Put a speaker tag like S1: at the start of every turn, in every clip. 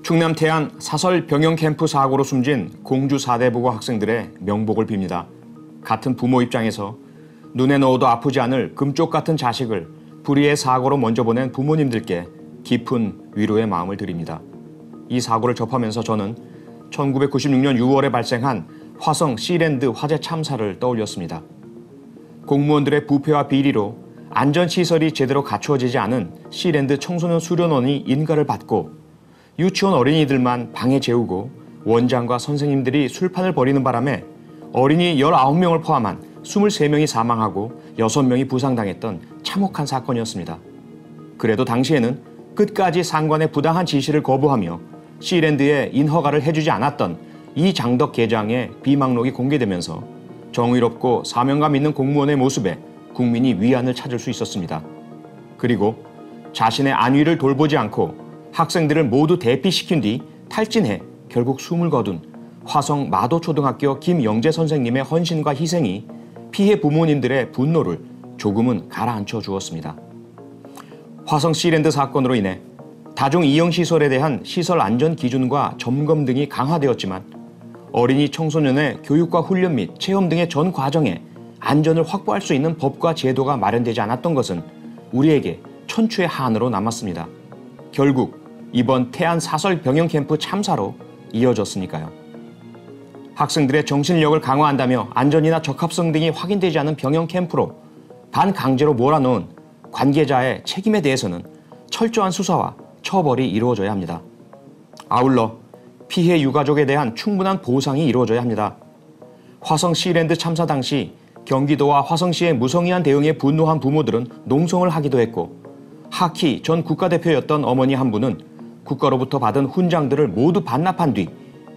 S1: 충남 태안 사설 병영 캠프 사고로 숨진 공주 4대 부고 학생들의 명복을 빕니다. 같은 부모 입장에서 눈에 넣어도 아프지 않을 금쪽 같은 자식을 불의의 사고로 먼저 보낸 부모님들께 깊은 위로의 마음을 드립니다. 이 사고를 접하면서 저는 1996년 6월에 발생한 화성 시랜드 화재 참사를 떠올렸습니다. 공무원들의 부패와 비리로 안전시설이 제대로 갖추어지지 않은 시랜드 청소년 수련원이 인가를 받고 유치원 어린이들만 방에 재우고 원장과 선생님들이 술판을 벌이는 바람에 어린이 19명을 포함한 23명이 사망하고 6명이 부상당했던 참혹한 사건이었습니다. 그래도 당시에는 끝까지 상관의 부당한 지시를 거부하며 시랜드에 인허가를 해주지 않았던 이 장덕 계장의 비망록이 공개되면서 정의롭고 사명감 있는 공무원의 모습에 국민이 위안을 찾을 수 있었습니다. 그리고 자신의 안위를 돌보지 않고 학생들을 모두 대피시킨 뒤 탈진해 결국 숨을 거둔 화성 마도초등학교 김영재 선생님의 헌신과 희생이 피해 부모님들의 분노를 조금은 가라앉혀 주었습니다. 화성 시랜드 사건으로 인해 다중 이용시설에 대한 시설 안전 기준과 점검 등이 강화되었지만 어린이 청소년의 교육과 훈련 및 체험 등의 전 과정에 안전을 확보할 수 있는 법과 제도가 마련되지 않았던 것은 우리에게 천추의 한으로 남았습니다. 결국 이번 태안 사설 병영 캠프 참사로 이어졌으니까요. 학생들의 정신력을 강화한다며 안전이나 적합성 등이 확인되지 않은 병영 캠프로 반강제로 몰아넣은 관계자의 책임에 대해서는 철저한 수사와 처벌이 이루어져야 합니다. 아울러 피해 유가족에 대한 충분한 보상이 이루어져야 합니다. 화성 시랜드 참사 당시 경기도와 화성시의 무성의한 대응에 분노한 부모들은 농성을 하기도 했고 하키 전 국가대표였던 어머니 한 분은 국가로부터 받은 훈장들을 모두 반납한 뒤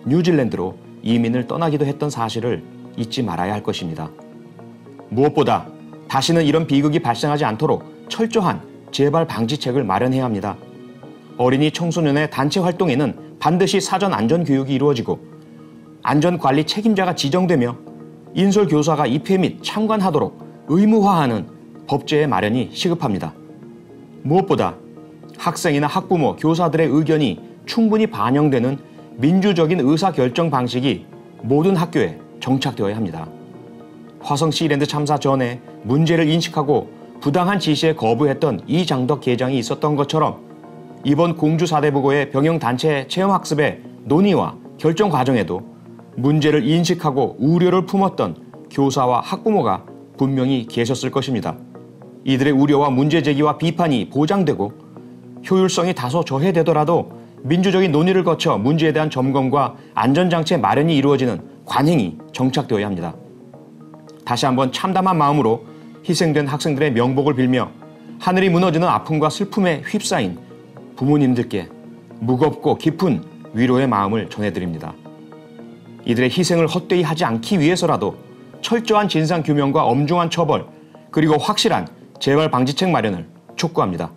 S1: 뉴질랜드로 이민을 떠나기도 했던 사실을 잊지 말아야 할 것입니다. 무엇보다 다시는 이런 비극이 발생하지 않도록 철저한 재발 방지책을 마련해야 합니다. 어린이 청소년의 단체 활동에는 반드시 사전 안전교육이 이루어지고 안전관리 책임자가 지정되며 인솔교사가 입회 및 참관하도록 의무화하는 법제의 마련이 시급합니다. 무엇보다 학생이나 학부모, 교사들의 의견이 충분히 반영되는 민주적인 의사결정 방식이 모든 학교에 정착되어야 합니다. 화성 시랜드 참사 전에 문제를 인식하고 부당한 지시에 거부했던 이장덕 계장이 있었던 것처럼 이번 공주 4대 부고의 병영단체 체험학습의 논의와 결정 과정에도 문제를 인식하고 우려를 품었던 교사와 학부모가 분명히 계셨을 것입니다. 이들의 우려와 문제 제기와 비판이 보장되고 효율성이 다소 저해되더라도 민주적인 논의를 거쳐 문제에 대한 점검과 안전장치의 마련이 이루어지는 관행이 정착되어야 합니다. 다시 한번 참담한 마음으로 희생된 학생들의 명복을 빌며 하늘이 무너지는 아픔과 슬픔에 휩싸인 부모님들께 무겁고 깊은 위로의 마음을 전해드립니다. 이들의 희생을 헛되이 하지 않기 위해서라도 철저한 진상규명과 엄중한 처벌 그리고 확실한 재발 방지책 마련을 촉구합니다.